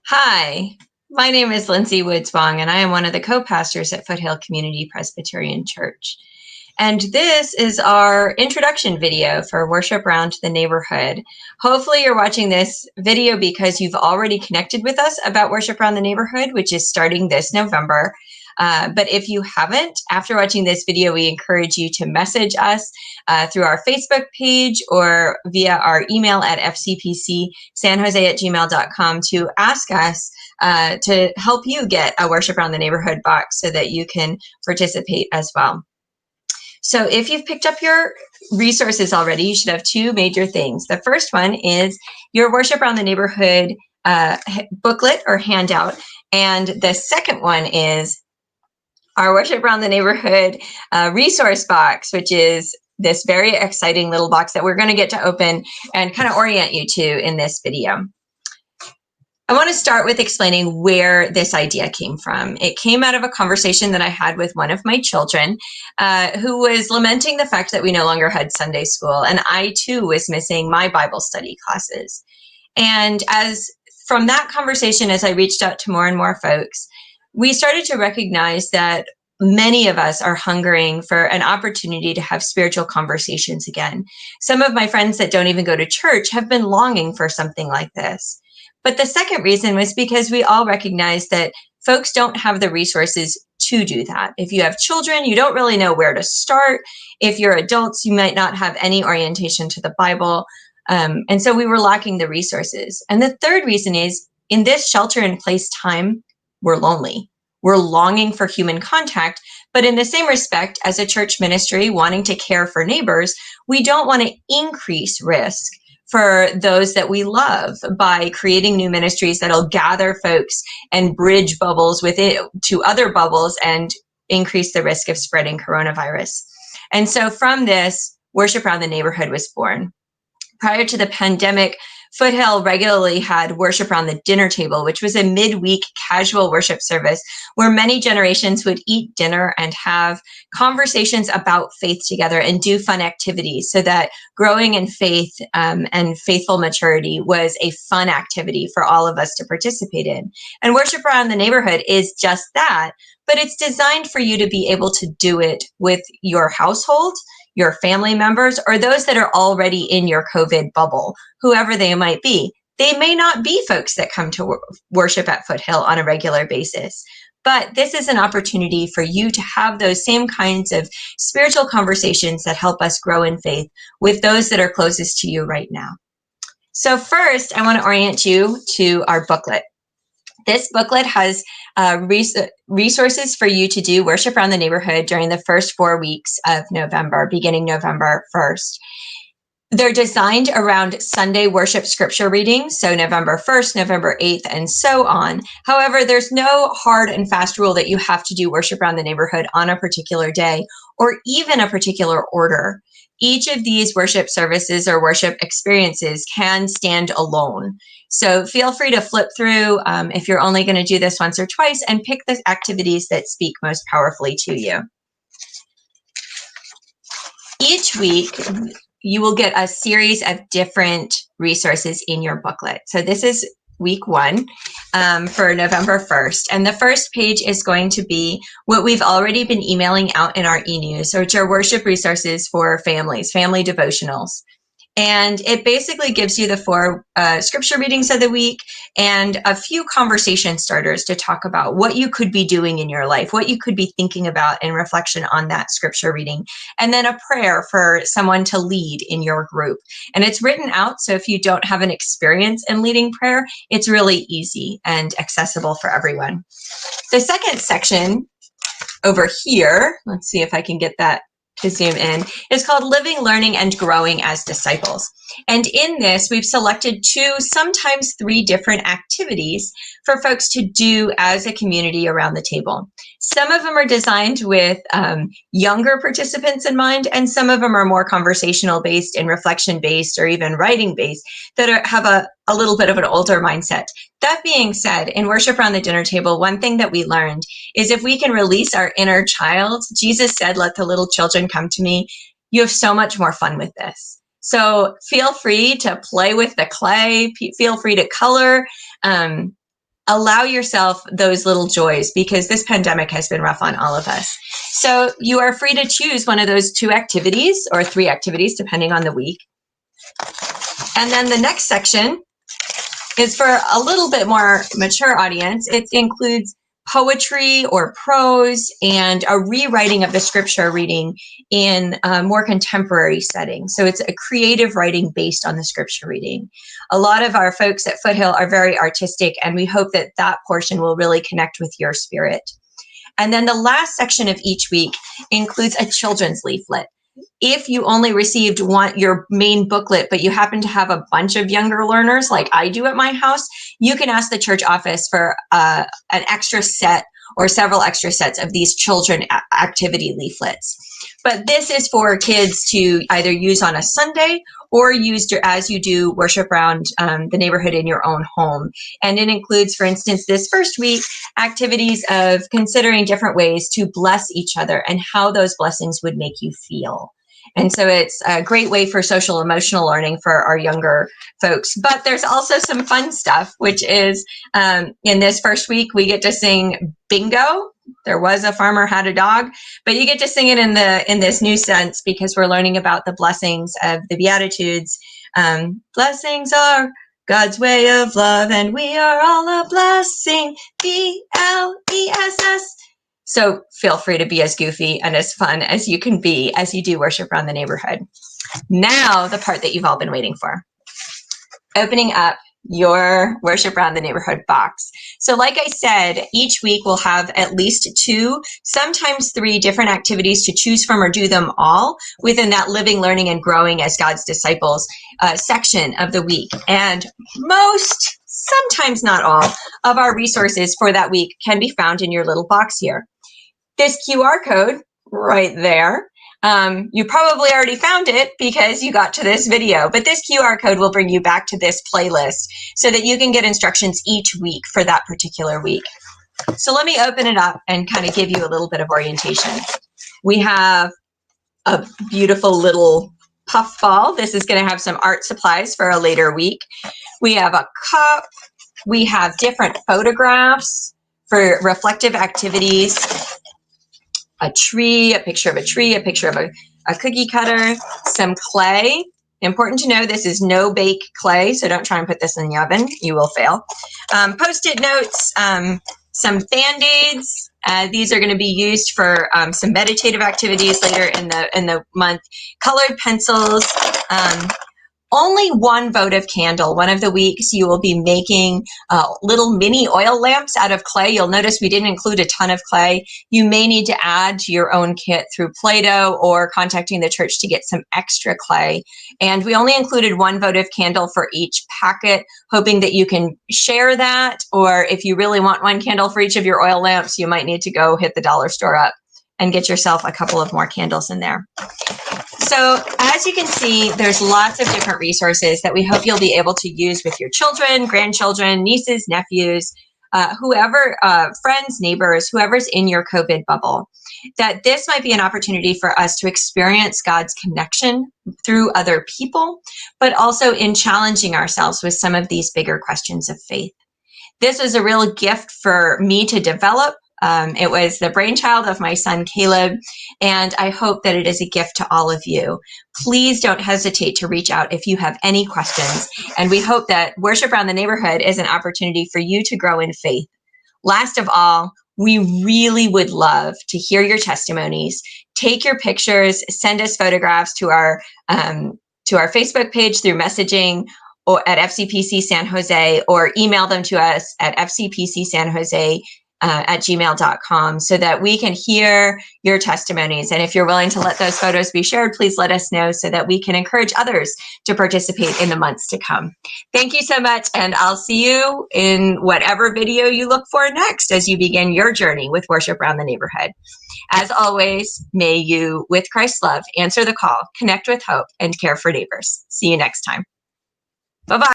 Hi, my name is Lindsay Woodsbong, and I am one of the co-pastors at Foothill Community Presbyterian Church. And this is our introduction video for Worship Round the Neighborhood. Hopefully you're watching this video because you've already connected with us about Worship Round the Neighborhood, which is starting this November. But if you haven't, after watching this video, we encourage you to message us through our Facebook page or via our email at fcpcsanjose@gmail.com to ask us to help you get a Worship Around the Neighborhood box so that you can participate as well. So if you've picked up your resources already, you should have two major things. The first one is your Worship Around the Neighborhood booklet or handout. And the second one is our Worship Around the Neighborhood resource box, which is this very exciting little box that we're going to get to open and kind of orient you to in this video. I want to start with explaining where this idea came from. It came out of a conversation that I had with one of my children who was lamenting the fact that we no longer had Sunday school, and I too was missing my Bible study classes. And from that conversation, as I reached out to more and more folks, we started to recognize that many of us are hungering for an opportunity to have spiritual conversations again. Some of my friends that don't even go to church have been longing for something like this. But the second reason was because we all recognize that folks don't have the resources to do that. If you have children, you don't really know where to start. If you're adults, you might not have any orientation to the Bible. And so we were lacking the resources. And the third reason is in this shelter-in-place time, we're lonely. We're longing for human contact, but in the same respect, as a church ministry wanting to care for neighbors, we don't want to increase risk for those that we love by creating new ministries that'll gather folks and bridge bubbles with it to other bubbles and increase the risk of spreading coronavirus. And so from this, Worship Around the Neighborhood was born. Prior to the pandemic, Foothill regularly had Worship Around the Dinner Table, which was a midweek casual worship service where many generations would eat dinner and have conversations about faith together and do fun activities so that growing in faith and faithful maturity was a fun activity for all of us to participate in. And Worship Around the Neighborhood is just that, but it's designed for you to be able to do it with your household, your family members, or those that are already in your COVID bubble, whoever they might be. They may not be folks that come to worship at Foothill on a regular basis, but this is an opportunity for you to have those same kinds of spiritual conversations that help us grow in faith with those that are closest to you right now. So first, I want to orient you to our booklet. This booklet has resources for you to do Worship Around the Neighborhood during the first 4 weeks of November, beginning November 1st. They're designed around Sunday worship scripture readings, so November 1st, November 8th, and so on. However, there's no hard and fast rule that you have to do Worship Around the Neighborhood on a particular day or even a particular order. Each of these worship services or worship experiences can stand alone. So feel free to flip through if you're only going to do this once or twice and pick the activities that speak most powerfully to you. Each week, you will get a series of different resources in your booklet. So this is week 1 for November 1st. And the first page is going to be what we've already been emailing out in our e-news, which are worship resources for families, family devotionals. And it basically gives you the 4 scripture readings of the week and a few conversation starters to talk about what you could be doing in your life, what you could be thinking about in reflection on that scripture reading, and then a prayer for someone to lead in your group. And it's written out, so if you don't have an experience in leading prayer, it's really easy and accessible for everyone. The second section over here, let's see if I can get that to zoom in, is called Living, Learning, and Growing as Disciples. And in this, we've selected 2, sometimes 3 different activities for folks to do as a community around the table. Some of them are designed with younger participants in mind, and some of them are more conversational based and reflection based or even writing based that have a little bit of an older mindset. That being said, in Worship Around the Dinner Table, one thing that we learned is if we can release our inner child, Jesus said, "Let the little children come to me," you have so much more fun with this. So feel free to play with the clay, feel free to color. allow yourself those little joys, because this pandemic has been rough on all of us. So you are free to choose one of those 2 activities or 3 activities, depending on the week. And then the next section is for a little bit more mature audience. It includes poetry or prose and a rewriting of the scripture reading in a more contemporary setting. So it's a creative writing based on the scripture reading. A lot of our folks at Foothill are very artistic, and we hope that that portion will really connect with your spirit. And then the last section of each week includes a children's leaflet. If you only received your main booklet, but you happen to have a bunch of younger learners like I do at my house, you can ask the church office for an extra set or several extra sets of these children activity leaflets. But this is for kids to either use on a Sunday or use as you do worship around the neighborhood in your own home. And it includes, for instance, this first week, activities of considering different ways to bless each other and how those blessings would make you feel. And so it's a great way for social emotional learning for our younger folks. But there's also some fun stuff, which is in this first week, we get to sing bingo. There was a farmer had a dog, but you get to sing it in this new sense, because we're learning about the blessings of the Beatitudes. Blessings are God's way of love, and we are all a blessing. BLESS. So feel free to be as goofy and as fun as you can be as you do worship around the neighborhood. Now, the part that you've all been waiting for. Opening up your worship around the neighborhood box. So like I said, each week we'll have at least 2, sometimes 3 different activities to choose from, or do them all within that living, learning, and growing as God's disciples section of the week. And most, sometimes not all, of our resources for that week can be found in your little box here. This QR code right there, you probably already found it because you got to this video, but this QR code will bring you back to this playlist so that you can get instructions each week for that particular week. So let me open it up and kind of give you a little bit of orientation. We have a beautiful little puff ball. This is going to have some art supplies for a later week. We have a cup. We have different photographs for reflective activities. A tree, a picture of a tree, a picture of a cookie cutter, some clay. Important to know, this is no bake clay, so don't try and put this in the oven. You will fail. Post-it notes, some Band-Aids. These are going to be used for some meditative activities later in the month. Colored pencils. Only one votive candle. One of the weeks you will be making little mini oil lamps out of clay. You'll notice we didn't include a ton of clay. You may need to add to your own kit through Play-Doh or contacting the church to get some extra clay. And we only included one votive candle for each packet, hoping that you can share that. Or if you really want one candle for each of your oil lamps, you might need to go hit the dollar store up and get yourself a couple of more candles in there. So as you can see, there's lots of different resources that we hope you'll be able to use with your children, grandchildren, nieces, nephews, whoever, friends, neighbors, whoever's in your COVID bubble, that this might be an opportunity for us to experience God's connection through other people, but also in challenging ourselves with some of these bigger questions of faith. This was a real gift for me to develop. It was the brainchild of my son, Caleb, and I hope that it is a gift to all of you. Please don't hesitate to reach out if you have any questions, and we hope that Worship Around the Neighborhood is an opportunity for you to grow in faith. Last of all, we really would love to hear your testimonies. Take your pictures, send us photographs to our Facebook page through messaging, or at FCPC San Jose, or email them to us at fcpcsanjose at gmail.com so that we can hear your testimonies. And if you're willing to let those photos be shared, please let us know so that we can encourage others to participate in the months to come. Thank you so much, and I'll see you in whatever video you look for next as you begin your journey with Worship Around the Neighborhood. As always, may you, with Christ's love, answer the call, connect with hope, and care for neighbors. See you next time. Bye-bye.